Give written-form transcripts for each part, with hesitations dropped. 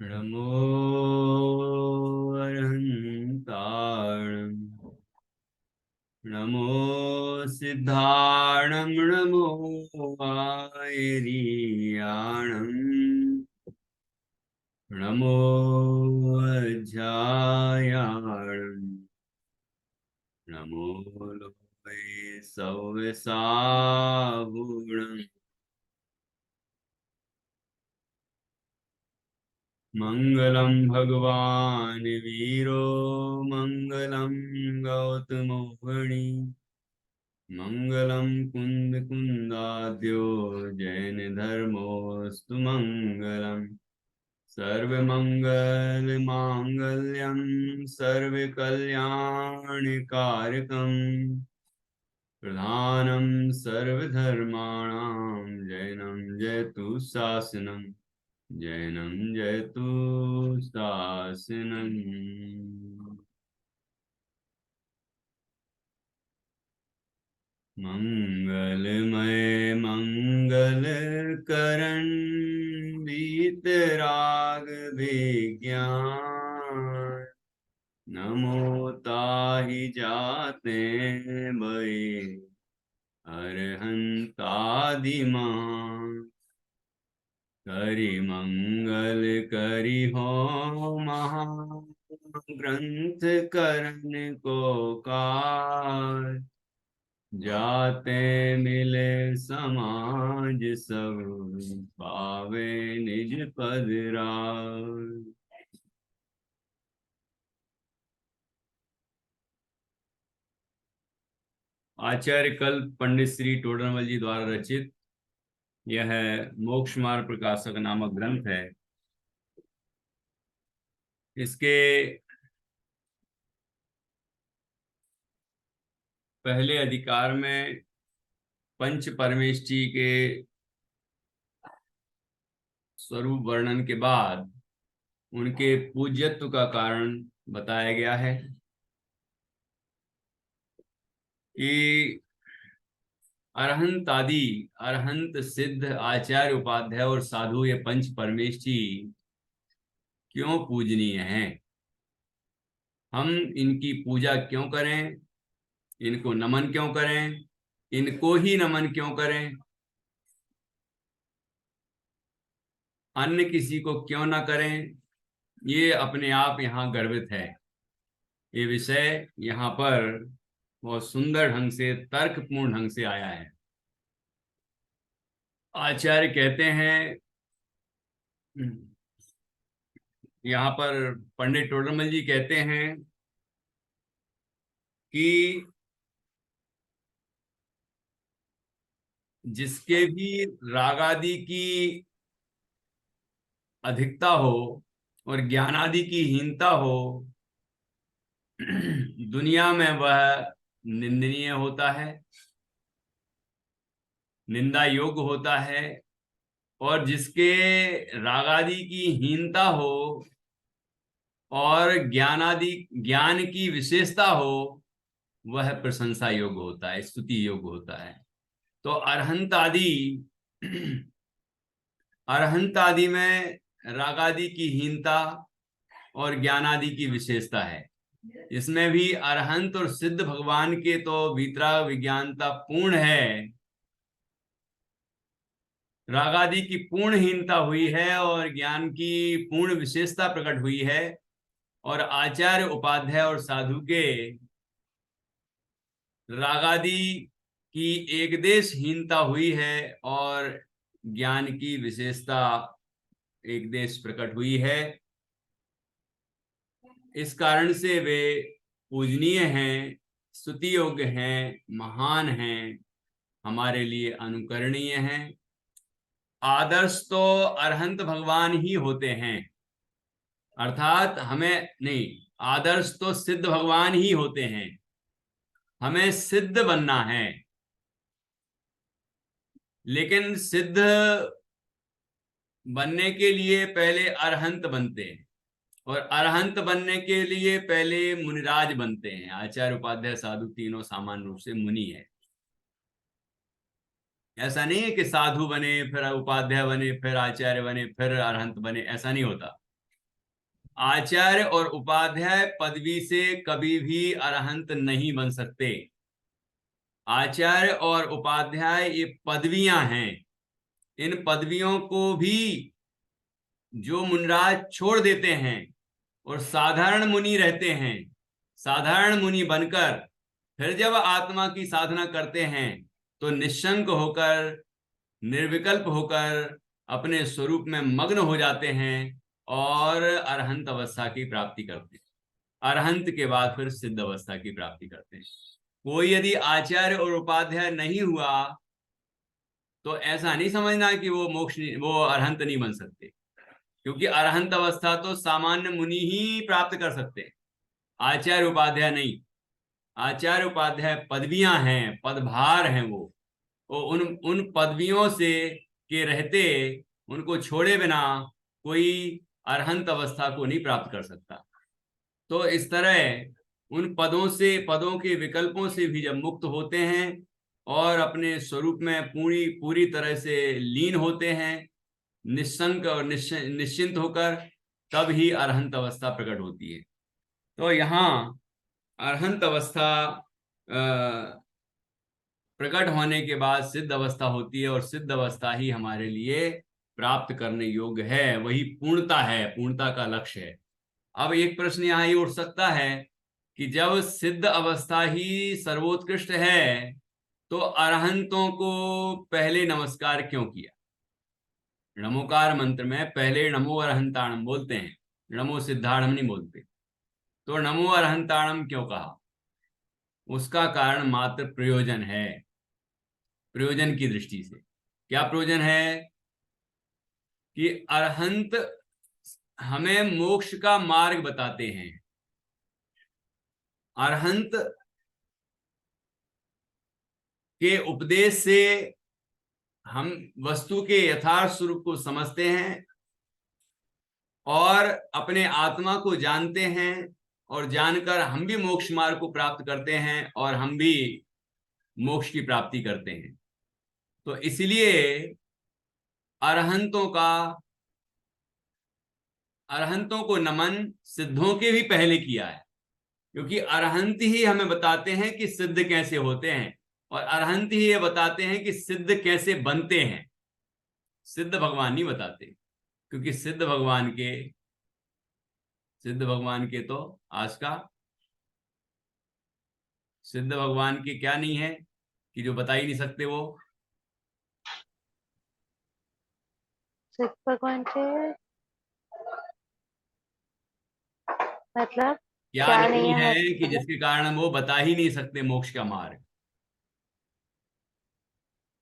नमो अर्हन्ताणं नमो सिद्धाणं नमो आयरीयाणं नमो अध्यायाणं नमो लोके सव्यसाहुणम् मंगलम भगवान वीरो मंगलम गौतमोहणि मंगलम कुंद कुंदाद्यो जैन धर्मोस्तु मंगलम सर्वमंगल मांगल्यम सर्वकल्याणकारकम प्रधानम सर्वधर्माणां जैनम जयतु शासनम जैनम जयतु शासनम। मंगलमय मंगल करण वीतराग विज्ञान नमो ताहि जाते भय अरहंतादिमान करि मंगल करि हो महाग्रंथ करन को काज जाते मिले समाज सब पावे निज पद राज। आचार्य कल्प पंडित श्री टोडरमल जी द्वारा रचित यह मोक्ष मार्ग प्रकाशक नामक ग्रंथ है। इसके पहले अधिकार में पंच परमेष्टि के स्वरूप वर्णन के बाद उनके पूज्यत्व का कारण बताया गया है कि अरहंत आदि अरहंत सिद्ध आचार्य उपाध्याय और साधु ये पंच परमेष्टि क्यों पूजनीय हैं, हम इनकी पूजा क्यों करें, इनको नमन क्यों करें, इनको ही नमन क्यों करें, अन्य किसी को क्यों ना करें, ये अपने आप यहाँ गर्भित है। ये विषय यहाँ पर बहुत सुंदर ढंग से तर्कपूर्ण ढंग से आया है। आचार्य कहते हैं, यहाँ पर पंडित टोडरमल जी कहते हैं कि जिसके भी राग आदि की अधिकता हो और ज्ञान आदि की हीनता हो, दुनिया में वह निंदनीय होता है, निंदा योग्य होता है। और जिसके राग आदि की हीनता हो और ज्ञान की विशेषता हो, वह प्रशंसा योग्य होता है, स्तुति योग्य होता है। तो अरहंत आदि में राग आदि की हीनता और ज्ञान आदि की विशेषता है। इसमें भी अरहंत और सिद्ध भगवान के तो वीतराग विज्ञानता पूर्ण है, राग आदि की पूर्णहीनता हुई है और ज्ञान की पूर्ण विशेषता प्रकट हुई है। और आचार्य उपाध्याय और साधु के राग आदि की एकदेशहीनता हुई है और ज्ञान की विशेषता एक देश प्रकट हुई है। इस कारण से वे पूजनीय हैं, स्तुति योग्य हैं, महान हैं, हमारे लिए अनुकरणीय हैं। आदर्श तो अरहंत भगवान ही होते हैं, अर्थात हमें नहीं, आदर्श तो सिद्ध भगवान ही होते हैं, हमें सिद्ध बनना है। लेकिन सिद्ध बनने के लिए पहले अरहंत बनते हैं और अरहंत बनने के लिए पहले मुनिराज बनते हैं। आचार्य उपाध्याय साधु तीनों सामान्य रूप से मुनि है। ऐसा नहीं है कि साधु बने फिर उपाध्याय बने फिर आचार्य बने फिर अरहंत बने, ऐसा नहीं होता। आचार्य और उपाध्याय पदवी से कभी भी अरहंत नहीं बन सकते। आचार्य और उपाध्याय ये पदवियां हैं। इन पदवियों को भी जो मुनिराज छोड़ देते हैं और साधारण मुनि रहते हैं, साधारण मुनि बनकर फिर जब आत्मा की साधना करते हैं तो निशंक होकर, निर्विकल्प होकर अपने स्वरूप में मग्न हो जाते हैं और अरहंत अवस्था की प्राप्ति करते हैं। अरहंत के बाद फिर सिद्ध अवस्था की प्राप्ति करते हैं। कोई यदि आचार्य और उपाध्याय नहीं हुआ तो ऐसा नहीं समझना कि वो वो अरहंत नहीं बन सकते, क्योंकि अरहंत अवस्था तो सामान्य मुनि ही प्राप्त कर सकते हैं, आचार्य उपाध्याय नहीं। आचार्य उपाध्याय पदवियां हैं, पदभार हैं। वो उन उन पदवियों से के रहते उनको छोड़े बिना कोई अरहंत अवस्था को नहीं प्राप्त कर सकता। तो इस तरह उन पदों से, पदों के विकल्पों से भी जब मुक्त होते हैं और अपने स्वरूप में पूरी पूरी तरह से लीन होते हैं, निशंक और निश्चिंत होकर, तब ही अरहंत अवस्था प्रकट होती है। तो यहाँ अरहंत अवस्था प्रकट होने के बाद सिद्ध अवस्था होती है और सिद्ध अवस्था ही हमारे लिए प्राप्त करने योग्य है, वही पूर्णता है, पूर्णता का लक्ष्य है। अब एक प्रश्न यहाँ ये उठ सकता है कि जब सिद्ध अवस्था ही सर्वोत्कृष्ट है तो अरहंतों को पहले नमस्कार क्यों किया? नमोकार मंत्र में पहले नमो अरहंताणम बोलते हैं, नमो सिद्धाणम नहीं बोलते। तो नमो अरहंताणम क्यों कहा? उसका कारण मात्र प्रयोजन है। प्रयोजन की दृष्टि से क्या प्रयोजन है कि अरहंत हमें मोक्ष का मार्ग बताते हैं। अरहंत के उपदेश से हम वस्तु के यथार्थ स्वरूप को समझते हैं और अपने आत्मा को जानते हैं, और जानकर हम भी मोक्ष मार्ग को प्राप्त करते हैं और हम भी मोक्ष की प्राप्ति करते हैं। तो इसलिए अरहंतों को नमन सिद्धों के भी पहले किया है, क्योंकि अरहंत ही हमें बताते हैं कि सिद्ध कैसे होते हैं, और अरहंत ही ये बताते हैं कि सिद्ध कैसे बनते हैं। सिद्ध भगवान नहीं बताते, क्योंकि सिद्ध भगवान के तो आज का सिद्ध भगवान के क्या नहीं है कि जो बता ही नहीं सकते। वो सिद्ध भगवान के मतलब क्या नहीं है कि मतलब जिसके कारण वो बता ही नहीं सकते मोक्ष का मार्ग।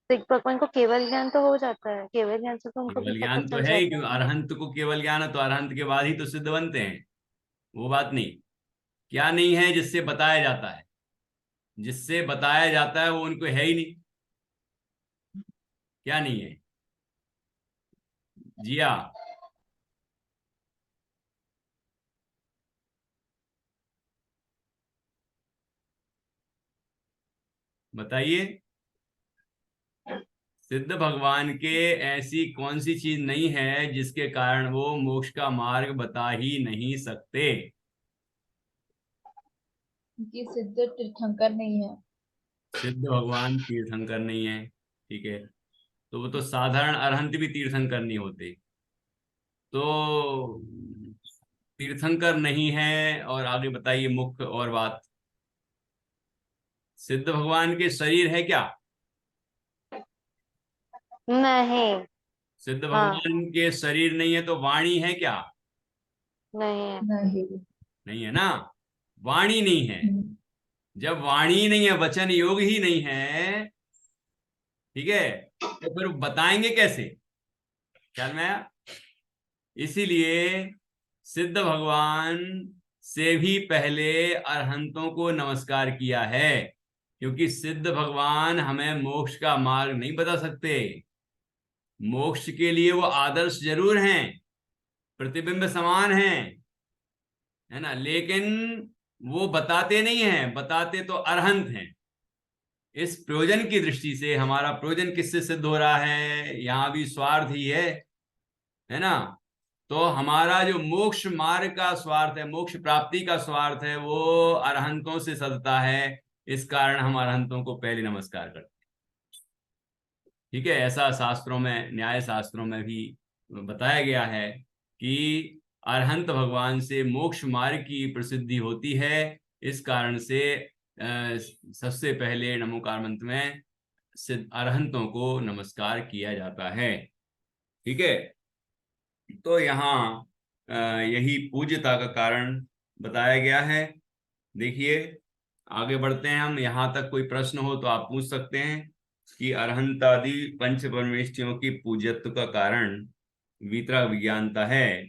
सिद्ध भगवान को केवल ज्ञान तो हो जाता है, केवल ज्ञान से तो उनको भी केवल पता ज्ञान तो चल है ही, जाता क्योंकि है। अरहंत को केवल ज्ञान है तो अरहंत के बाद ही तो सिद्ध बनते हैं। वो बात नहीं। क्या नहीं है जिससे बताया जाता है? जिससे बताया जाता है वो उनको है ही नहीं। क्या नहीं है? जिया बताइए। सिद्ध भगवान के ऐसी कौन सी चीज नहीं है जिसके कारण वो मोक्ष का मार्ग बता ही नहीं सकते? कि सिद्ध तीर्थंकर नहीं है। सिद्ध भगवान तीर्थंकर नहीं है, ठीक है। तो वो तो साधारण अरहंत भी तीर्थंकर नहीं होते। तो तीर्थंकर नहीं है, और आगे बताइए मुख्य और बात। सिद्ध भगवान के शरीर है क्या? नहीं। सिद्ध हाँ। भगवान के शरीर नहीं है तो वाणी है क्या? नहीं। नहीं। नहीं है ना। वाणी नहीं है। हम्म। जब वाणी नहीं है, वचन योग ही नहीं है, ठीक है, तो फिर बताएंगे कैसे? ख्याल में आया? इसीलिए सिद्ध भगवान से भी पहले अरहंतों को नमस्कार किया है, क्योंकि सिद्ध भगवान हमें मोक्ष का मार्ग नहीं बता सकते। मोक्ष के लिए वो आदर्श जरूर हैं, प्रतिबिंब समान हैं, है ना, लेकिन वो बताते नहीं हैं, बताते तो अरहंत हैं। इस प्रयोजन की दृष्टि से हमारा प्रयोजन किससे सिद्ध हो रहा है? यहां भी स्वार्थ ही है ना। तो हमारा जो मोक्ष मार्ग का स्वार्थ है, मोक्ष प्राप्ति का स्वार्थ है, वो अरहंतों से सदता है। इस कारण हम अरहंतों को पहले नमस्कार करते हैं। ठीक है, ऐसा शास्त्रों में, न्याय शास्त्रों में भी बताया गया है कि अरहंत भगवान से मोक्ष मार्ग की प्रसिद्धि होती है। इस कारण से सबसे पहले नमोकार मंत्र में अरहंतों को नमस्कार किया जाता है। ठीक है, तो यहाँ यही पूज्यता का कारण बताया गया है। देखिए, आगे बढ़ते हैं हम। यहाँ तक कोई प्रश्न हो तो आप पूछ सकते हैं कि अरहंत आदि पंच परमेष्ठियों की पूज्यत्व का कारण वीतराग विज्ञानता है,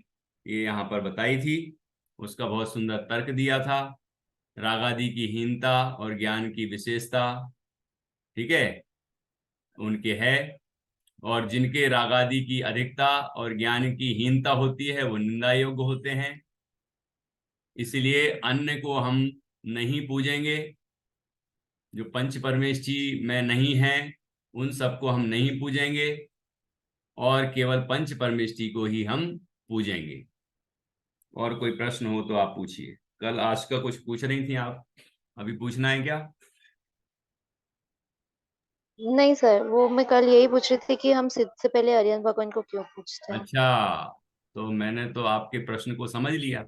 ये यहाँ पर बताई थी। उसका बहुत सुंदर तर्क दिया था। रागादि की हीनता और ज्ञान की विशेषता, ठीक है, उनके है। और जिनके रागादि की अधिकता और ज्ञान की हीनता होती है वो निंदा योग्य होते हैं। इसलिए अन्य को हम नहीं पूजेंगे। जो पंच परमेष्ठी में नहीं है उन सबको हम नहीं पूजेंगे, और केवल पंच परमेष्ठी को ही हम पूजेंगे। और कोई प्रश्न हो तो आप पूछिए। कल आज का कुछ पूछ रही थी आप, अभी पूछना है क्या? नहीं सर, वो मैं कल यही पूछ रही थी कि हम सिद्ध से पहले आर्यन भगवान को क्यों पूछते हैं। अच्छा, तो मैंने तो आपके प्रश्न को समझ लिया।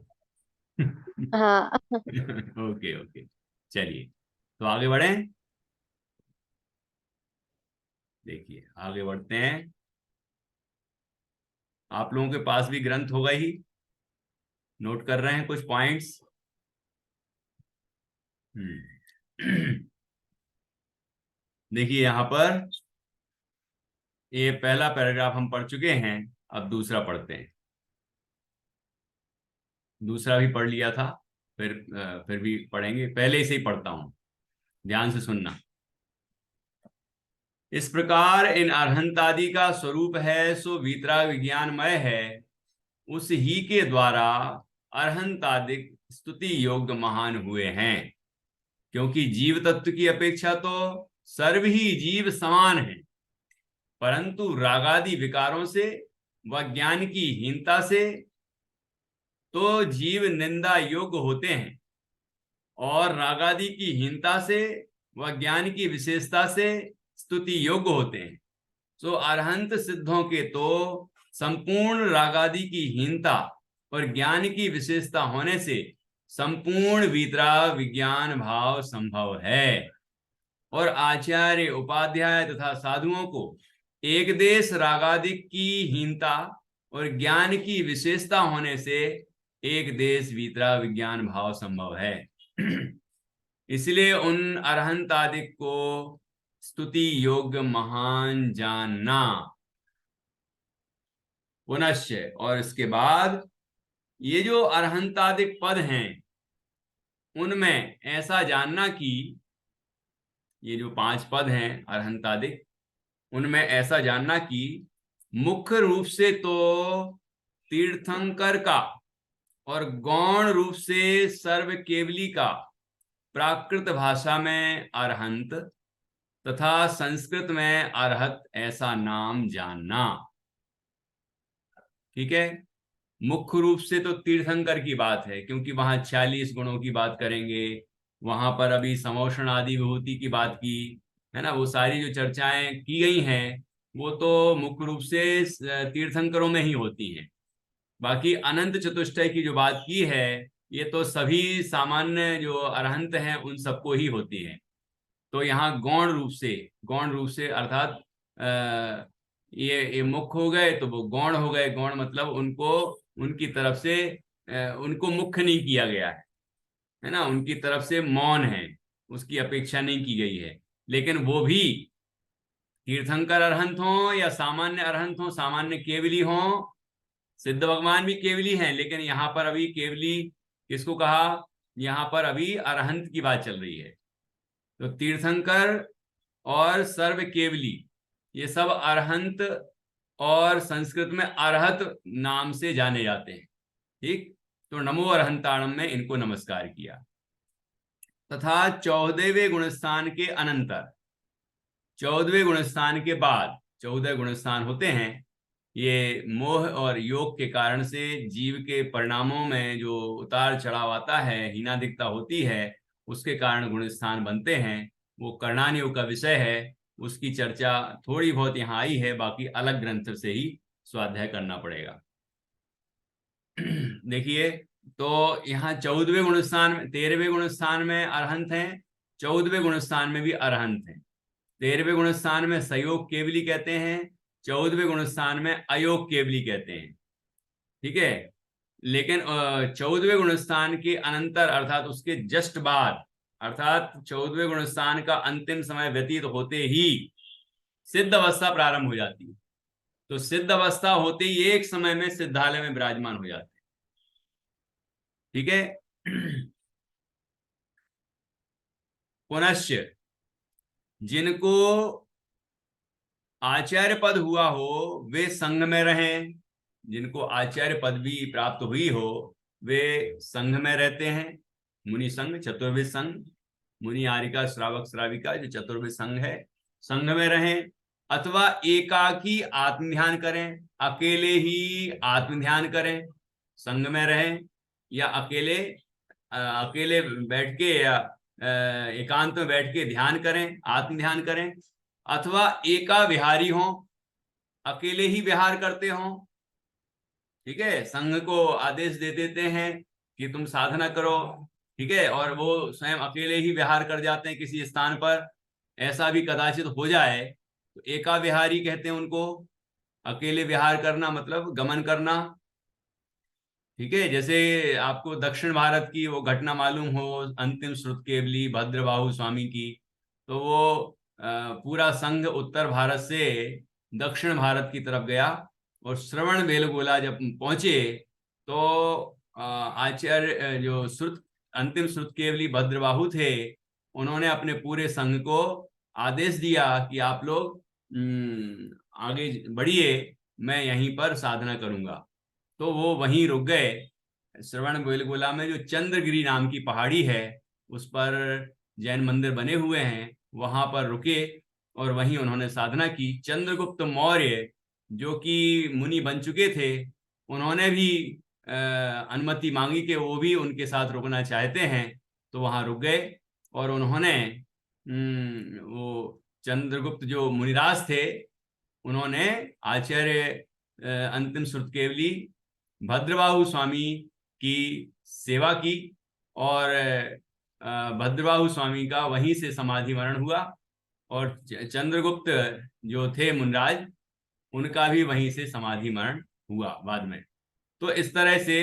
हाँ। ओके ओके, चलिए तो आगे बढ़ें। देखिए, आगे बढ़ते हैं। आप लोगों के पास भी ग्रंथ होगा ही, नोट कर रहे हैं कुछ पॉइंट्स। देखिए यहाँ पर ये पहला पैराग्राफ हम पढ़ चुके हैं, अब दूसरा पढ़ते हैं। दूसरा भी पढ़ लिया था, फिर भी पढ़ेंगे। पहले से ही पढ़ता हूं, ध्यान से सुनना। इस प्रकार इन अरहंत आदि का स्वरूप है सो वीतराग विज्ञानमय है। उस ही के द्वारा अरहंत आदि स्तुति योग्य महान हुए हैं। क्योंकि जीव तत्व की अपेक्षा तो सर्व ही जीव समान है, परंतु रागादि विकारों से व ज्ञान की हीनता से तो जीव निंदा योग्य होते हैं, और रागादि की हीनता से व ज्ञान की विशेषता से स्तुति योग्य होते हैं। सो अरहंत सिद्धों के तो संपूर्ण रागादि की हीनता और ज्ञान की विशेषता होने से संपूर्ण वीतराग विज्ञान भाव संभव है। और आचार्य उपाध्याय तथा साधुओं को एक देश रागादिक की हीनता और ज्ञान की विशेषता होने से एक देश वीतराग विज्ञान भाव संभव है। इसलिए उन अरहंत आदिक को स्तुति योग्य महान जानना। पुनश्च, और इसके बाद ये जो अरहंतादिक पद हैं उनमें ऐसा जानना कि ये जो 5 पद हैं अरहंतादिक, उनमें ऐसा जानना कि मुख्य रूप से तो तीर्थंकर का और गौण रूप से सर्व केवली का प्राकृत भाषा में अरहंत तथा संस्कृत में अरहत ऐसा नाम जानना। ठीक है, मुख्य रूप से तो तीर्थंकर की बात है, क्योंकि वहां 46 गुणों की बात करेंगे। वहां पर अभी समोषण आदि विभूति की बात की है ना, वो सारी जो चर्चाएं की गई हैं वो तो मुख्य रूप से तीर्थंकरों में ही होती हैं। बाकी अनंत चतुष्टय की जो बात की है ये तो सभी सामान्य जो अरहंत हैं उन सबको ही होती है। तो यहाँ गौण रूप से अर्थात ये मुख्य हो गए तो वो गौण हो गए। गौण मतलब उनको उनकी तरफ से उनको मुख्य नहीं किया गया है ना, उनकी तरफ से मौन है, उसकी अपेक्षा नहीं की गई है। लेकिन वो भी तीर्थंकर अरहंत हो या सामान्य अरहंत हो, सामान्य केवली हो, सिद्ध भगवान भी केवली हैं, लेकिन यहाँ पर अभी केवली किसको कहा, यहाँ पर अभी अरहंत की बात चल रही है। तो तीर्थंकर और सर्व केवली ये सब अरहंत और संस्कृत में अरहत नाम से जाने जाते हैं। ठीक, तो नमो अरहंताणम में इनको नमस्कार किया। तथा 14वें गुणस्थान के अनंतर, 14वें गुणस्थान के बाद 14 गुणस्थान होते हैं, ये मोह और योग के कारण से जीव के परिणामों में जो उतार चढ़ाव आता है, हीनाधिकता होती है, उसके कारण गुण स्थान बनते हैं। वो करणान योग का विषय है, उसकी चर्चा थोड़ी बहुत यहाँ आई है, बाकी अलग ग्रंथ से ही स्वाध्याय करना पड़ेगा। देखिए, तो यहाँ 14वें गुण स्थान में, 13वें गुण स्थान में अरहंत हैं, 14वें गुण स्थान में भी अरहंत हैं। 13वें गुण स्थान में सयोग केवली कहते हैं, 14वें गुण स्थान में अयोग केवली कहते हैं। ठीक है, लेकिन 14वें गुण स्थान के अनंतर अर्थात उसके जस्ट बाद, अर्थात 14वें गुण स्थान का अंतिम समय व्यतीत होते ही सिद्ध अवस्था प्रारंभ हो जाती है। तो सिद्ध अवस्था होते ही एक समय में सिद्धालय में विराजमान हो जाते हैं। ठीक है। पुनश्च जिनको आचार्य पद हुआ हो वे संघ में रहें, जिनको आचार्य पद भी प्राप्त हुई हो वे संघ में रहते हैं। मुनि संघ, चतुर्विध संघ, मुनि आरिका श्रावक श्राविका जो चतुर्विध संघ है, संघ में रहें। अथवा एकाकी आत्मध्यान करें, अकेले ही आत्मध्यान करें, संघ में रहें, या अकेले बैठ के या एकांत में बैठ के ध्यान करें, आत्मध्यान करें। अथवा एका विहारी हों, अकेले ही विहार करते हों। ठीक है, संघ को आदेश दे देते हैं कि तुम साधना करो, ठीक है, और वो स्वयं अकेले ही विहार कर जाते हैं किसी स्थान पर। ऐसा भी कदाचित हो जाए तो एका विहारी कहते हैं उनको। अकेले विहार करना मतलब गमन करना। ठीक है, जैसे आपको दक्षिण भारत की वो घटना मालूम हो, अंतिम श्रुत केवली भद्रबाहु स्वामी की, तो वो पूरा संघ उत्तर भारत से दक्षिण भारत की तरफ गया, और श्रवण बेलगोला जब पहुंचे तो आचार्य जो श्रुत अंतिम श्रुत केवली भद्रबाहु थे, उन्होंने अपने पूरे संघ को आदेश दिया कि आप लोग आगे बढ़िए, मैं यहीं पर साधना करूंगा। तो वो वहीं रुक गए। श्रवण बेलगोला में जो चंद्रगिरी नाम की पहाड़ी है, उस पर जैन मंदिर बने हुए हैं, वहां पर रुके और वहीं उन्होंने साधना की। चंद्रगुप्त मौर्य जो कि मुनि बन चुके थे, उन्होंने भी अनुमति मांगी कि वो भी उनके साथ रुकना चाहते हैं, तो वहां रुक गए। और उन्होंने वो चंद्रगुप्त जो मुनिराज थे, उन्होंने आचार्य अंतिम श्रुत केवली भद्रबाहु स्वामी की सेवा की, और भद्रबाहु स्वामी का वहीं से समाधि मरण हुआ, और चंद्रगुप्त जो थे मुनिराज, उनका भी वहीं से समाधि मरण हुआ बाद में। तो इस तरह से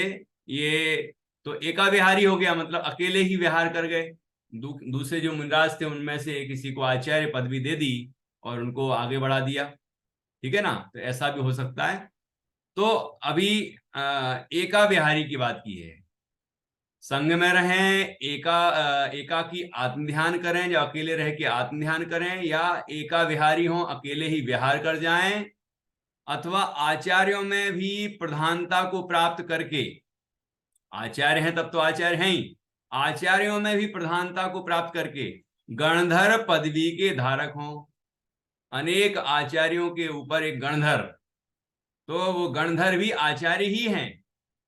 ये तो एका विहारी हो गया, मतलब अकेले ही विहार कर गए। दूसरे जो मुनिराज थे उनमें से किसी को आचार्य पदवी दे दी और उनको आगे बढ़ा दिया। ठीक है ना, तो ऐसा भी हो सकता है। तो अभी एका विहारी की बात की है। संघ में रहें, एकाकी आत्मध्यान करें, या अकेले रह के आत्मध्यान करें, या एका विहारी हों, अकेले ही विहार कर जाएं, अथवा आचार्यों में भी प्रधानता को प्राप्त करके, आचार्य हैं तब तो आचार्य हैं ही, आचार्यों में भी प्रधानता को प्राप्त करके गणधर पदवी के धारक हों। अनेक आचार्यों के ऊपर एक गणधर, तो वो गणधर भी आचार्य ही हैं,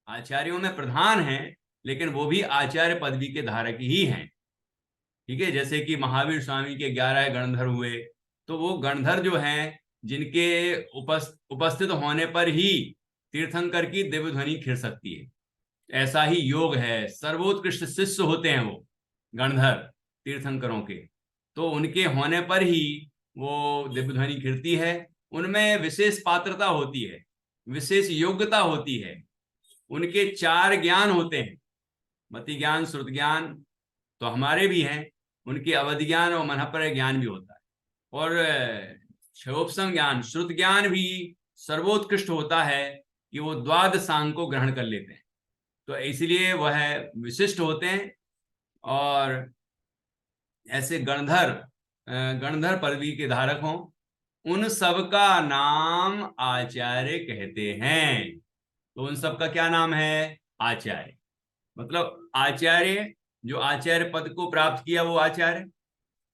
आचार्यों में प्रधान हैं, लेकिन वो भी आचार्य पदवी के धारक ही हैं। ठीक है, जैसे कि महावीर स्वामी के 11 गणधर हुए, तो वो गणधर जो हैं, जिनके उपस्थित होने पर ही तीर्थंकर की दिव्य ध्वनि खिल सकती है, ऐसा ही योग है। सर्वोत्कृष्ट शिष्य होते हैं वो गणधर तीर्थंकरों के, तो उनके होने पर ही वो दिव्य ध्वनि खिलती है। उनमें विशेष पात्रता होती है, विशेष योग्यता होती है। उनके 4 ज्ञान होते हैं, मति ज्ञान, श्रुत ज्ञान तो हमारे भी हैं, उनके अवधि ज्ञान और मनःपर ज्ञान भी होता है, और क्षयोपसम ज्ञान, श्रुत ज्ञान भी सर्वोत्कृष्ट होता है कि वो द्वादशांग को ग्रहण कर लेते हैं, तो इसलिए वह विशिष्ट होते हैं। और ऐसे गणधर पदवी के धारक हों, उन सब का नाम आचार्य कहते हैं। तो उन सब का क्या नाम है? आचार्य। मतलब आचार्य, जो आचार्य पद को प्राप्त किया वो आचार्य,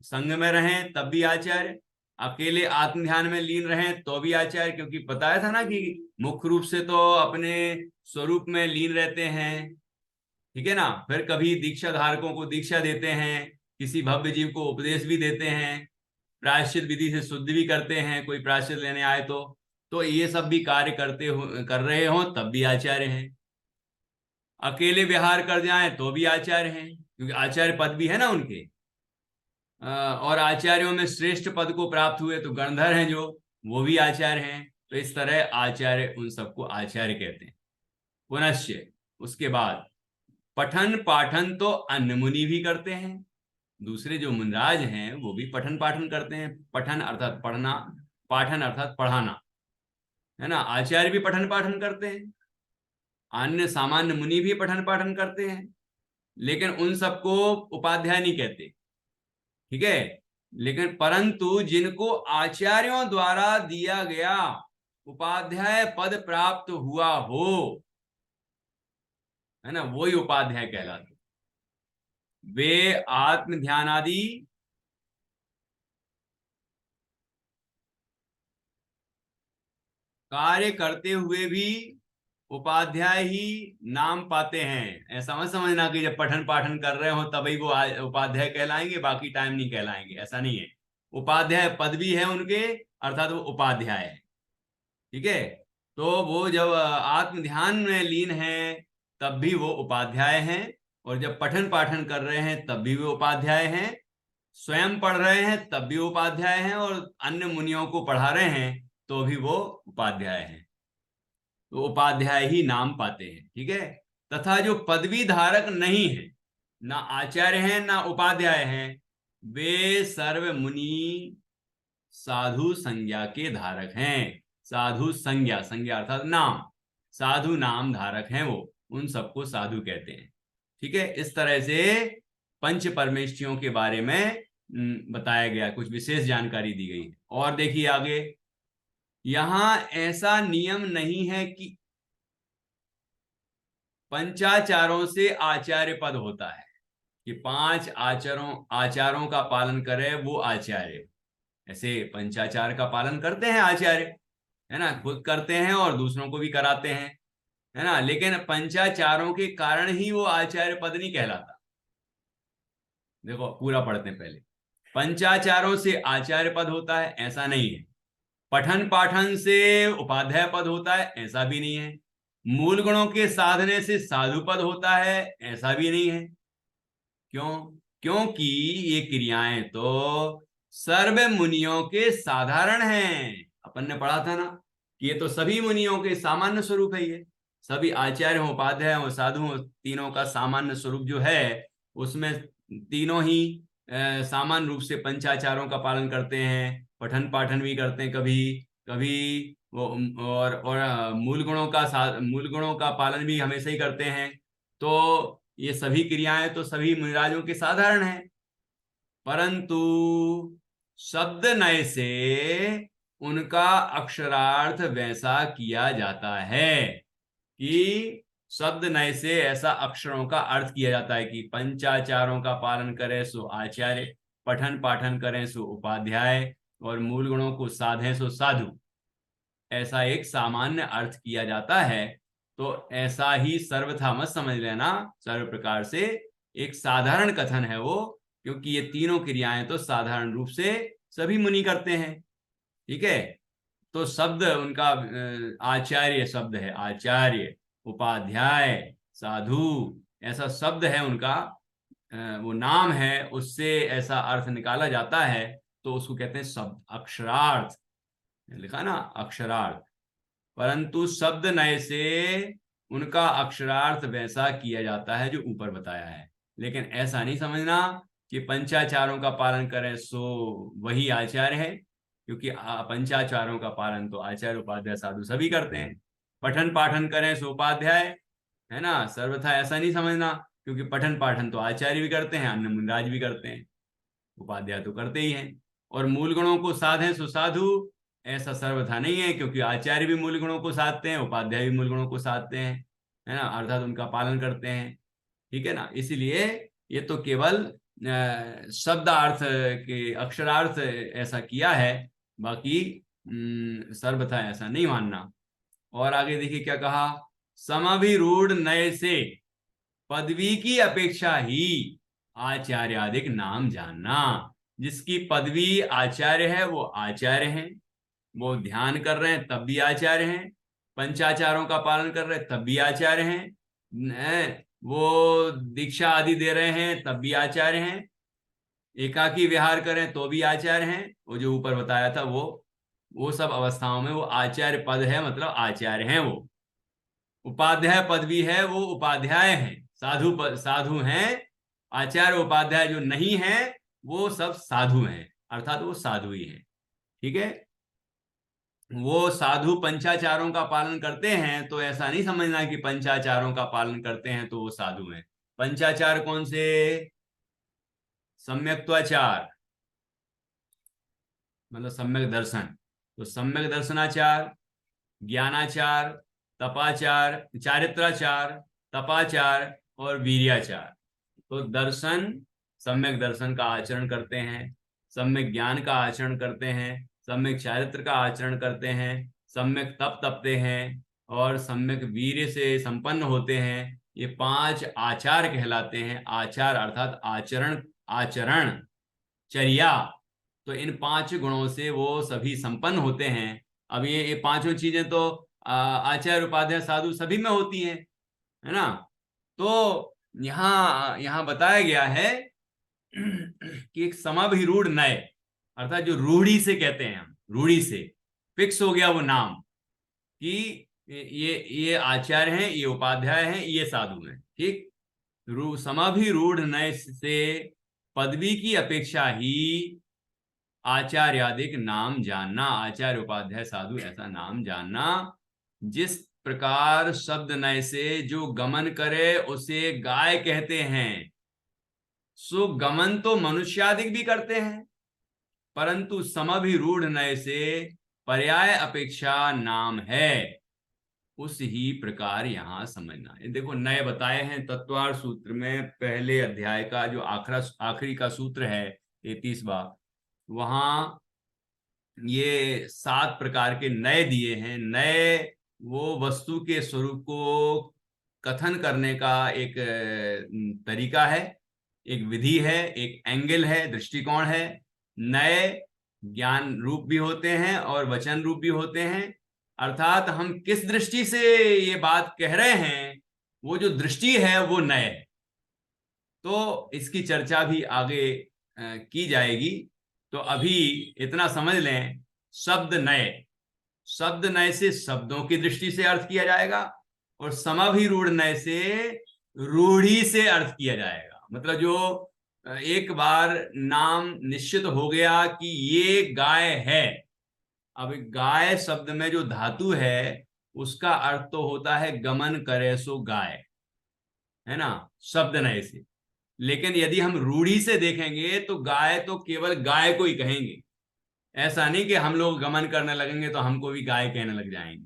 संघ में रहें तब भी आचार्य, अकेले आत्म ध्यान में लीन रहें तो भी आचार्य, क्योंकि बताया था ना कि मुख्य रूप से तो अपने स्वरूप में लीन रहते हैं, ठीक है ना। फिर कभी दीक्षा धारकों को दीक्षा देते हैं, किसी भव्य जीव को उपदेश भी देते हैं, प्रायश्चित विधि से शुद्ध भी करते हैं, कोई प्रायश्चित लेने आए तो ये सब भी कार्य कर रहे हो तब भी आचार्य हैं। अकेले विहार कर जाएं तो भी आचार्य हैं, क्योंकि आचार्य पद भी है ना उनके। और आचार्यों में श्रेष्ठ पद को प्राप्त हुए तो गणधर हैं जो, वो भी आचार्य हैं। तो इस तरह आचार्य, उन सबको आचार्य कहते हैं। पुनश्च उसके बाद पठन पाठन तो अन्य मुनि भी करते हैं। दूसरे जो मुनिराज हैं वो भी पठन पाठन करते हैं। पठन अर्थात पढ़ना, पाठन अर्थात पढ़ाना, है ना। आचार्य भी पठन पाठन करते हैं, अन्य सामान्य मुनि भी पठन पाठन करते हैं, लेकिन उन सबको उपाध्याय नहीं कहते, ठीक है। लेकिन परंतु जिनको आचार्यों द्वारा दिया गया उपाध्याय पद प्राप्त हुआ हो, है ना, वही उपाध्याय कहलाते। वे आत्म ध्यान आदि कार्य करते हुए भी उपाध्याय ही नाम पाते हैं। ऐसा मत समझना कि जब पठन पाठन कर रहे हो तभी वो उपाध्याय कहलाएंगे, बाकी टाइम नहीं कहलाएंगे, ऐसा नहीं है। उपाध्याय पद भी है उनके, अर्थात वो उपाध्याय है, ठीक है। तो वो जब आत्म ध्यान में लीन है तब भी वो उपाध्याय हैं, और जब पठन पाठन कर रहे हैं तब भी वो उपाध्याय हैं, स्वयं पढ़ रहे हैं तब भी उपाध्याय हैं, और अन्य मुनियों को पढ़ा रहे हैं तो भी वो उपाध्याय हैं। तो उपाध्याय ही नाम पाते हैं, ठीक है। तथा जो पदवी धारक नहीं है, ना आचार्य हैं ना उपाध्याय हैं, वे सर्व मुनि साधु संज्ञा के धारक हैं। साधु संज्ञा, संज्ञा अर्थात नाम, साधु नाम धारक हैं वो, उन सबको साधु कहते हैं, ठीक है। इस तरह से पंच परमेष्ठियों के बारे में बताया गया, कुछ विशेष जानकारी दी गई। और देखिए आगे, यहां ऐसा नियम नहीं है कि पंचाचारों से आचार्य पद होता है, कि 5 आचारों का पालन करे वो आचार्य। ऐसे पंचाचार का पालन करते हैं आचार्य, है ना, खुद करते हैं और दूसरों को भी कराते हैं, है ना। लेकिन पंचाचारों के कारण ही वो आचार्य पद नहीं कहलाता। देखो पूरा पढ़ते हैं पहले। पंचाचारों से आचार्य पद होता है, ऐसा नहीं है। पठन पाठन से उपाध्याय पद होता है, ऐसा भी नहीं है। मूल गुणों के साधने से साधु पद होता है, ऐसा भी नहीं है। क्यों? क्योंकि ये क्रियाएं तो सर्व मुनियों के साधारण हैं। अपन ने पढ़ा था ना कि ये तो सभी मुनियों के सामान्य स्वरूप है। ये सभी आचार्य हो, उपाध्याय हो, साधु हो, तीनों का सामान्य स्वरूप जो है, उसमें तीनों ही सामान्य रूप से पंचाचारों का पालन करते हैं, पठन पाठन भी करते हैं कभी कभी वो, और मूल गुणों का पालन भी हमेशा ही करते हैं। तो ये सभी क्रियाएं तो सभी मुनिराजों के साधारण हैं, परंतु शब्द नय से उनका अक्षरार्थ वैसा किया जाता है कि शब्द नय से ऐसा अक्षरों का अर्थ किया जाता है कि पंचाचारों का पालन करें सो आचार्य, पठन पाठन करें सो उपाध्याय, और मूल गुणों को साधें सो साधु, ऐसा एक सामान्य अर्थ किया जाता है। तो ऐसा ही सर्वथा मत समझ लेना, सर्व प्रकार से एक साधारण कथन है वो, क्योंकि ये तीनों क्रियाएं तो साधारण रूप से सभी मुनि करते हैं, ठीक है। तो शब्द उनका आचार्य शब्द है, आचार्य, उपाध्याय, साधु, ऐसा शब्द है उनका, वो नाम है, उससे ऐसा अर्थ निकाला जाता है, तो उसको कहते हैं शब्द, अक्षरार्थ लिखा ना, अक्षरार्थ। परंतु शब्द नय से उनका अक्षरार्थ वैसा किया जाता है जो ऊपर बताया है। लेकिन ऐसा नहीं समझना कि पंचाचारों का पालन करें सो वही आचार्य है, क्योंकि पंचाचारों का पालन तो आचार्य, उपाध्याय, साधु सभी करते हैं। पठन पाठन करें सो उपाध्याय, है ना, सर्वथा ऐसा नहीं समझना, क्योंकि पठन पाठन तो आचार्य भी करते हैं, अन्य मुनिराज भी करते हैं, उपाध्याय तो करते ही हैं। और मूल गुणों को साधें सो साधु, ऐसा सर्वथा नहीं है, क्योंकि आचार्य भी मूल गुणों को साधते हैं, उपाध्याय भी मूल गुणों को साधते हैं, है ना, अर्थात उनका पालन करते हैं, ठीक है ना। इसलिए ये तो केवल शब्दार्थ के अक्षरार्थ ऐसा किया है, बाकी सर बताए ऐसा नहीं मानना। और आगे देखिए क्या कहा, समभिरूढ़ नय से पदवी की अपेक्षा ही आचार्यादिक नाम जानना। जिसकी पदवी आचार्य है वो आचार्य हैं, वो ध्यान कर रहे हैं तब भी आचार्य हैं, पंचाचारों का पालन कर रहे हैं तब भी आचार्य हैं, वो दीक्षा आदि दे रहे हैं तब भी आचार्य हैं, एकाकी विहार करें तो भी आचार्य हैं। वो जो ऊपर बताया था वो सब अवस्थाओं में वो आचार्य पद है, मतलब आचार्य हैं। वो उपाध्याय पदवी है, वो उपाध्याय हैं। साधु हैं। आचार्य उपाध्याय जो नहीं है वो सब साधु हैं, अर्थात वो साधु ही हैं। ठीक है, वो साधु पंचाचारों का पालन करते हैं तो ऐसा नहीं समझना कि पंचाचारों का पालन करते हैं तो वो साधु हैं। पंचाचार कौन से? सम्यक्त्वाचार, मतलब सम्यक दर्शन। तो सम्यक दर्शनाचार, ज्ञानाचार, तपाचार, चारित्राचार, तपाचार और वीर्याचार। तो दर्शन, सम्यक दर्शन का आचरण करते हैं, सम्यक ज्ञान का आचरण करते हैं, सम्यक चारित्र का आचरण करते हैं, सम्यक तप तपते हैं और सम्यक वीर्य से संपन्न होते हैं। ये 5 आचार कहलाते हैं। आचार अर्थात आचरण, आचरण, चर्या। तो इन 5 गुणों से वो सभी संपन्न होते हैं। अब ये पांचों चीजें तो आचार्य उपाध्याय साधु सभी में होती हैं, है ना। तो यहाँ यहाँ बताया गया है कि एक समाभिरूढ़ नय, अर्थात जो रूढ़ी से कहते हैं हम, रूढ़ी से फिक्स हो गया वो नाम कि ये आचार्य हैं, ये उपाध्याय हैं, ये साधु हैं। ठीक, समाभिरूढ़ नय से पदवी की अपेक्षा ही आचार्यादिक नाम जानना, आचार्य उपाध्याय साधु ऐसा नाम जानना। जिस प्रकार शब्द नय से जो गमन करे उसे गाय कहते हैं, सो गमन तो मनुष्यादिक भी करते हैं, परंतु समभिरूढ़ नय से पर्याय अपेक्षा नाम है। उस ही प्रकार यहां समझना। ये देखो नए बताए हैं तत्वार्थ सूत्र में, पहले अध्याय का जो आखिरी का सूत्र है 33वां, वहां ये 7 प्रकार के नए दिए हैं। नए वो वस्तु के स्वरूप को कथन करने का एक तरीका है, एक विधि है, एक एंगल है, दृष्टिकोण है। नए ज्ञान रूप भी होते हैं और वचन रूप भी होते हैं। अर्थात हम किस दृष्टि से ये बात कह रहे हैं, वो जो दृष्टि है वो नए है। तो इसकी चर्चा भी आगे की जाएगी। तो अभी इतना समझ लें, शब्द नए, शब्द नए से शब्दों की दृष्टि से अर्थ किया जाएगा और समाभिरूढ़ नए से रूढ़ी से अर्थ किया जाएगा। मतलब जो एक बार नाम निश्चित हो गया कि ये गाय है, अब गाय शब्द में जो धातु है उसका अर्थ तो होता है गमन करे सो गाय, है ना, शब्द नए से। लेकिन यदि हम रूढ़ी से देखेंगे तो गाय तो केवल गाय को ही कहेंगे। ऐसा नहीं कि हम लोग गमन करने लगेंगे तो हमको भी गाय कहने लग जाएंगे,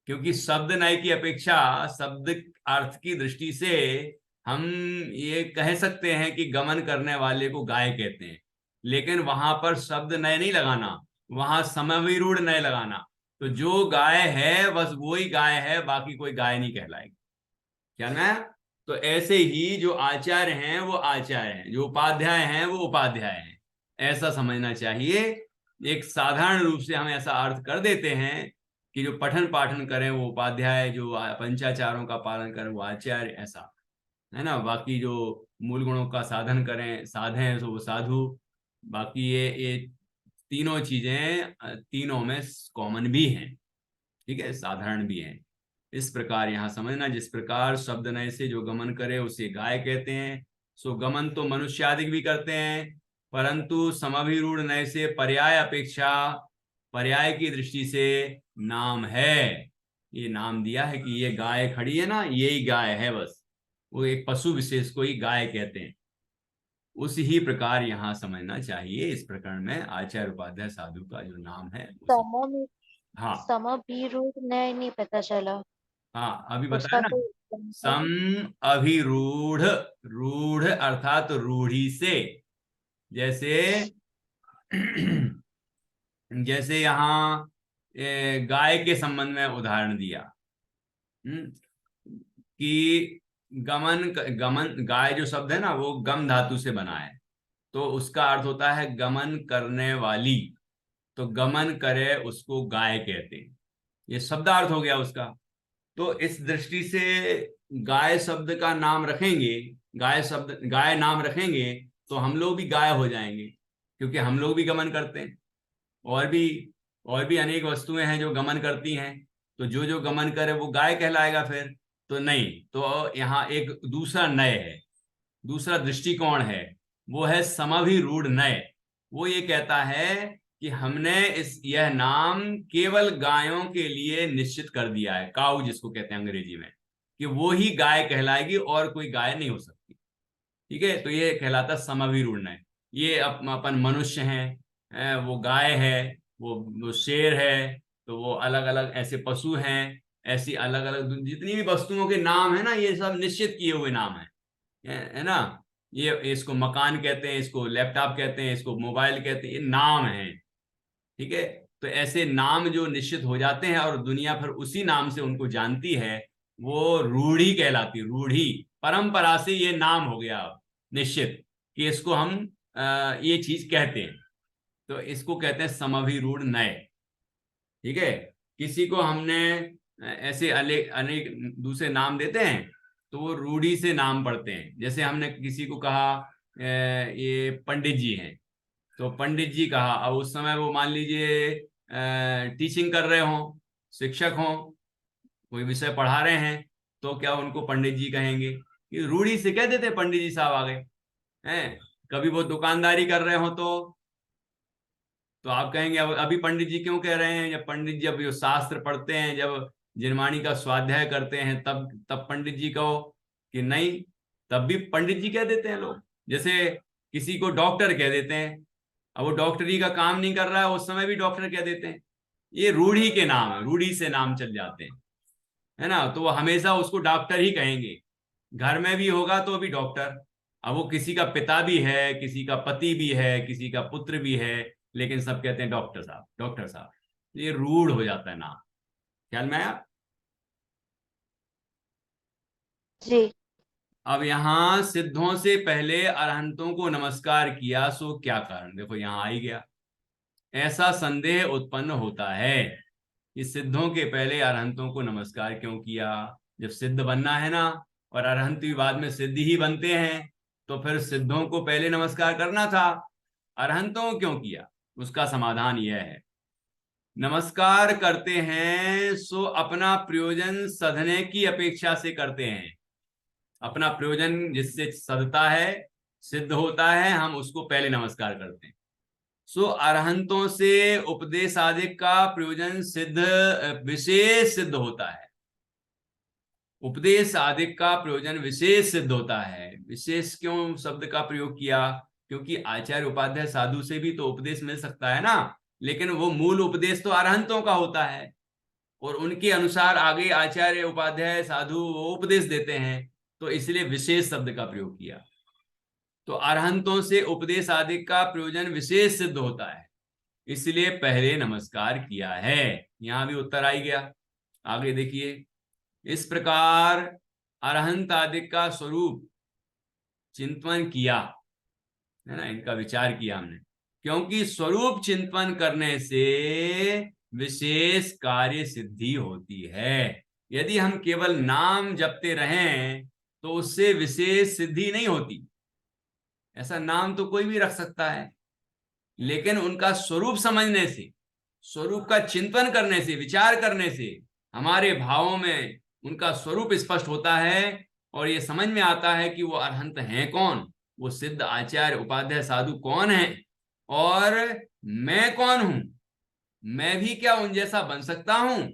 क्योंकि शब्द नय की अपेक्षा शब्द अर्थ की दृष्टि से हम ये कह सकते हैं कि गमन करने वाले को गाय कहते हैं, लेकिन वहां पर शब्द नय नहीं लगाना, वहां समविरूढ़ नय लगाना। तो जो गाय है बस वो ही गाय है, बाकी कोई गाय नहीं कहलाएगी। क्या ना। तो ऐसे ही जो आचार्य हैं वो आचार्य हैं, जो उपाध्याय हैं वो उपाध्याय हैं, ऐसा समझना चाहिए। एक साधारण रूप से हम ऐसा अर्थ कर देते हैं कि जो पठन पाठन करें वो उपाध्याय, जो पंचाचारों का पालन करें वो आचार्य, ऐसा है ना। बाकी जो मूल गुणों का साधन करें, साधें, तो वो साधु। बाकी ये तीनों चीजें तीनों में कॉमन भी हैं, ठीक है, साधारण भी हैं। इस प्रकार यहां समझना, जिस प्रकार शब्द नय से जो गमन करे उसे गाय कहते हैं, सो गमन तो मनुष्यादिक भी करते हैं, परंतु समभिरूढ़ नय से पर्याय अपेक्षा, पर्याय की दृष्टि से नाम है। ये नाम दिया है कि ये गाय खड़ी है ना, यही गाय है, बस वो एक पशु विशेष को ही गाय कहते हैं। उसी ही प्रकार यहाँ समझना चाहिए। इस प्रकरण में आचार्य उपाध्याय साधु का जो नाम है हाँ समभिरूढ़ न्याय नहीं पता चला हाँ, अभी बताया उसका ना। कोई सम अभिरूढ़, रूढ़ अर्थात रूढ़ी से। जैसे जैसे यहाँ गाय के संबंध में उदाहरण दिया कि गमन गमन, गाय जो शब्द है ना वो गम धातु से बना है, तो उसका अर्थ होता है गमन करने वाली। तो गमन करे उसको गाय कहते हैं, ये शब्दार्थ हो गया उसका। तो इस दृष्टि से गाय शब्द का नाम रखेंगे, गाय नाम रखेंगे तो हम लोग भी गाय हो जाएंगे, क्योंकि हम लोग भी गमन करते हैं। और भी और भी अनेक वस्तुएं हैं जो गमन करती हैं, तो जो जो गमन करे वो गाय कहलाएगा फिर। तो नहीं, तो यहाँ एक दूसरा नय है, दूसरा दृष्टिकोण है, वो है समभिरूढ़ नय। वो ये कहता है कि हमने यह नाम केवल गायों के लिए निश्चित कर दिया है, काऊ जिसको कहते हैं अंग्रेजी में, कि वो ही गाय कहलाएगी और कोई गाय नहीं हो सकती। ठीक है, तो ये कहलाता समभिरूढ़ नय। ये अपन मनुष्य हैं, वो गाय है, वो शेर है, तो वो अलग अलग ऐसे पशु हैं, ऐसी अलग अलग जितनी भी वस्तुओं के नाम है ना, ये सब निश्चित किए हुए नाम है ना। ये इसको मकान कहते हैं, इसको लैपटॉप कहते हैं, इसको मोबाइल कहते हैं, ये नाम है। ठीक है, तो ऐसे नाम जो निश्चित हो जाते हैं और दुनिया फिर उसी नाम से उनको जानती है, वो रूढ़ी कहलाती है। रूढ़ी परंपरा से ये नाम हो गया अब निश्चित कि इसको हम ये चीज कहते हैं, तो इसको कहते हैं समभिरूढ़ नय। ठीक है, किसी को हमने ऐसे अनेक अनेक दूसरे नाम देते हैं तो वो रूढ़ी से नाम पढ़ते हैं। जैसे हमने किसी को कहा ये पंडित जी हैं, तो पंडित जी कहा, अब उस समय वो मान लीजिए टीचिंग कर रहे हों, शिक्षक हों, कोई विषय पढ़ा रहे हैं, तो क्या उनको पंडित जी कहेंगे? कि रूढ़ी से कह देते पंडित जी साहब आ गए हैं। कभी वो दुकानदारी कर रहे हो तो आप कहेंगे अब अभी पंडित जी क्यों कह रहे हैं? जब पंडित जब ये शास्त्र पढ़ते हैं, जब जिनवाणी का स्वाध्याय करते हैं, तब पंडित जी कहो कि नहीं, तब भी पंडित जी कह देते हैं लोग। जैसे किसी को डॉक्टर कह देते हैं, अब वो डॉक्टरी का काम नहीं कर रहा है उस समय भी डॉक्टर कह देते हैं। ये रूढ़ी के नाम है, रूढ़ी से नाम चल जाते हैं, है ना। तो वो हमेशा उसको डॉक्टर ही कहेंगे, घर में भी होगा तो भी डॉक्टर। अब वो किसी का पिता भी है, किसी का पति भी है, किसी का पुत्र भी है, लेकिन सब कहते हैं डॉक्टर साहब, डॉक्टर साहब। ये रूढ़ हो जाता है नाम। ख्याल में आया? जी। अब यहां सिद्धों से पहले अरहंतों को नमस्कार किया, सो क्या कारण? देखो यहां आ ही गया। ऐसा संदेह उत्पन्न होता है कि सिद्धों के पहले अरहंतों को नमस्कार क्यों किया? जब सिद्ध बनना है ना, और अरहंत भी बाद में सिद्ध ही बनते हैं, तो फिर सिद्धों को पहले नमस्कार करना था, अरहंतों को क्यों किया? उसका समाधान यह है, नमस्कार करते हैं सो अपना प्रयोजन सधने की अपेक्षा से करते हैं। अपना प्रयोजन जिससे सधता है, सिद्ध होता है, हम उसको पहले नमस्कार करते हैं। सो अरहंतों से उपदेश आदि का प्रयोजन सिद्ध विशेष सिद्ध होता है। उपदेश आदि का प्रयोजन विशेष सिद्ध होता है। विशेष क्यों शब्द का प्रयोग किया? क्योंकि आचार्य उपाध्याय साधु से भी तो उपदेश मिल सकता है ना, लेकिन वो मूल उपदेश तो अरहंतों का होता है, और उनके अनुसार आगे आचार्य उपाध्याय साधु वो उपदेश देते हैं, तो इसलिए विशेष शब्द का प्रयोग किया। तो अरहंतों से उपदेश आदि का प्रयोजन विशेष सिद्ध होता है, इसलिए पहले नमस्कार किया है। यहां भी उत्तर आ ही गया। आगे देखिए, इस प्रकार अरहंत आदि का स्वरूप चिंतन किया, है ना, इनका विचार किया हमने, क्योंकि स्वरूप चिंतन करने से विशेष कार्य सिद्धि होती है। यदि हम केवल नाम जपते रहें तो उससे विशेष सिद्धि नहीं होती। ऐसा नाम तो कोई भी रख सकता है, लेकिन उनका स्वरूप समझने से, स्वरूप का चिंतन करने से, विचार करने से हमारे भावों में उनका स्वरूप स्पष्ट होता है, और ये समझ में आता है कि वो अरहंत हैं कौन, वो सिद्ध आचार्य उपाध्याय साधु कौन है, और मैं कौन हूं, मैं भी क्या उन जैसा बन सकता हूं।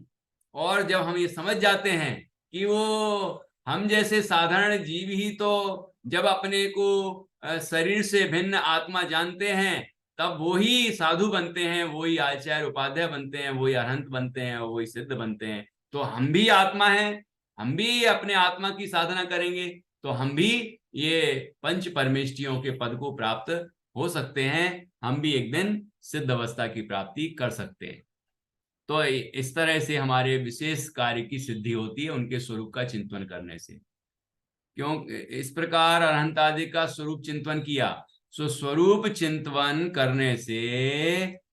और जब हम ये समझ जाते हैं कि वो हम जैसे साधारण जीव ही तो जब अपने को शरीर से भिन्न आत्मा जानते हैं, तब वो ही साधु बनते हैं, वही आचार्य उपाध्याय बनते हैं, वही अरहंत बनते हैं, वही सिद्ध बनते हैं। तो हम भी आत्मा हैं, हम भी अपने आत्मा की साधना करेंगे तो हम भी ये पंच परमेष्टियों के पद को प्राप्त हो सकते हैं। हम भी एक दिन सिद्ध अवस्था की प्राप्ति कर सकते हैं। तो इस तरह से हमारे विशेष कार्य की सिद्धि होती है उनके स्वरूप का चिंतन करने से। क्यों इस प्रकार अरहंत आदि का स्वरूप चिंतन किया, सो स्वरूप चिंतन करने से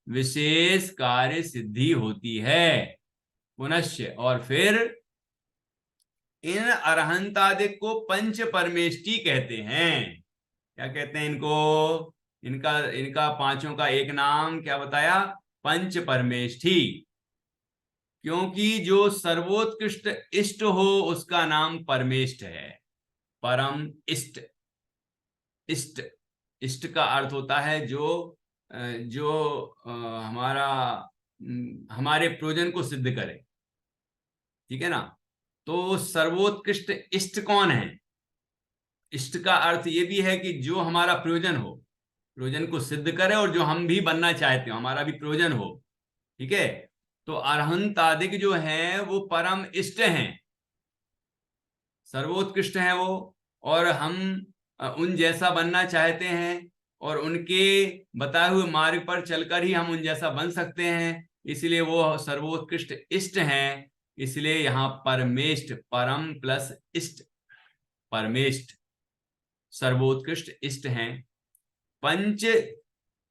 विशेष कार्य सिद्धि होती है। पुनश्च और फिर इन अरहंत आदि को पंच परमेष्टि कहते हैं। क्या कहते हैं इनको? इनका इनका पांचों का एक नाम क्या बताया? पंच परमेष्टि। क्योंकि जो सर्वोत्कृष्ट इष्ट हो उसका नाम परमेष्ट है, परम इष्ट। इष्ट इष्ट का अर्थ होता है जो हमारे प्रयोजन को सिद्ध करे, ठीक है ना। तो सर्वोत्कृष्ट इष्ट कौन है? इष्ट का अर्थ ये भी है कि जो हमारा प्रयोजन हो, प्रयोजन को सिद्ध करे, और जो हम भी बनना चाहते हो, हमारा भी प्रयोजन हो, ठीक है। तो अरहंत आदिक जो है वो परम इष्ट हैं, सर्वोत्कृष्ट हैं वो, और हम उन जैसा बनना चाहते हैं, और उनके बताए हुए मार्ग पर चलकर ही हम उन जैसा बन सकते हैं, इसलिए वो सर्वोत्कृष्ट इष्ट हैं। इसलिए यहाँ परमेष्ट, परम प्लस इष्ट, परमेष्ट सर्वोत्कृष्ट इष्ट हैं। पंच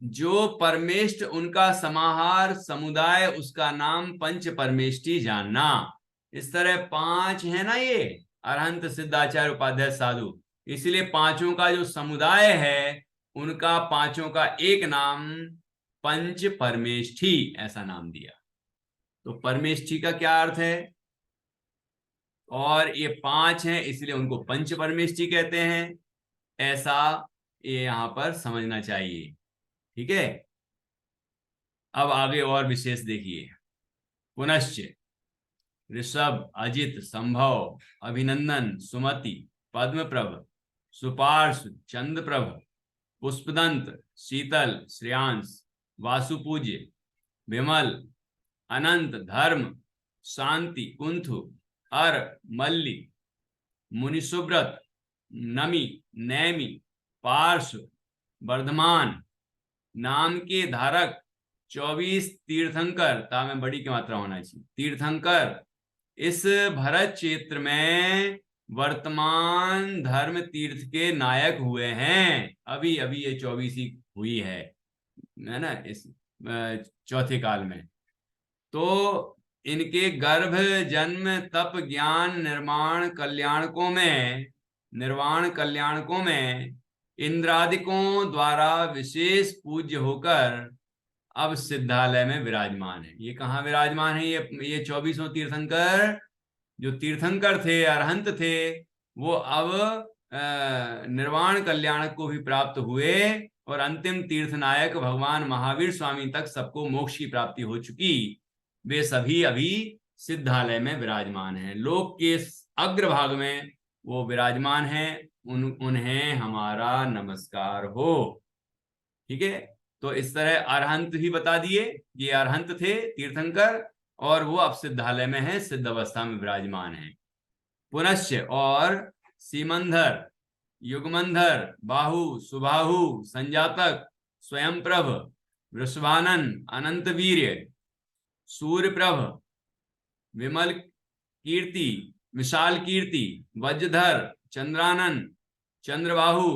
जो परमेष्ट उनका समाहार समुदाय, उसका नाम पंच परमेष्टि जानना। इस तरह पांच है ना ये अरहंत सिद्धाचार्य उपाध्याय साधु, इसलिए पांचों का जो समुदाय है उनका पांचों का एक नाम पंच परमेष्ठि, ऐसा नाम दिया। तो परमेष्ठि का क्या अर्थ है? और ये पांच हैं इसलिए उनको पंच परमेष्ठि कहते हैं, ऐसा ये यहां पर समझना चाहिए, ठीक है। अब आगे और विशेष देखिए। पुनश्च ऋषभ, अजित, संभव, अभिनंदन, सुमति, पद्मप्रभ, सुपार्श्व, चंद्रप्रभ, पुष्पदंत, शीतल, श्रेयांश, वासुपूज्य, विमल, अनंत, धर्म, शांति, कुंथु, अर, मल्ली, मुनिसुब्रत, नमी, नैमी, पार्श्व, वर्धमान, नाम के धारक, 24 तीर्थंकर, ता में बड़ी की मात्रा होना चाहिए, तीर्थंकर इस भरत क्षेत्र में वर्तमान धर्म तीर्थ के नायक हुए हैं। अभी अभी ये 24 हुई है ना, इस चौथे काल में। तो इनके गर्भ, जन्म, तप, ज्ञान, निर्वाण कल्याणकों में इंद्रादिकों द्वारा विशेष पूज्य होकर अब सिद्धालय में विराजमान है। ये कहाँ विराजमान है? ये 24 तीर्थंकर जो तीर्थंकर थे, अरहंत थे, वो अब निर्वाण कल्याण को भी प्राप्त हुए, और अंतिम तीर्थनायक भगवान महावीर स्वामी तक सबको मोक्ष की प्राप्ति हो चुकी। वे सभी अभी सिद्धालय में विराजमान हैं, लोक के अग्रभाग में वो विराजमान हैं। उन्हें हमारा नमस्कार हो, ठीक है। तो इस तरह अरहंत भी बता दिए, ये अरहंत थे तीर्थंकर, और वो अब सिद्धालय में है, सिद्ध अवस्था में विराजमान है। पुनश्च और सीमंधर, युगमंधर, बाहु, सुबाहु, संजातक, स्वयंप्रभ, वृषभानन, अनंत वीर्य, सूर्यप्रभ, विमल कीर्ति, विशाल कीर्ति, वज्रधर, चंद्रानन, चंद्रबाहु,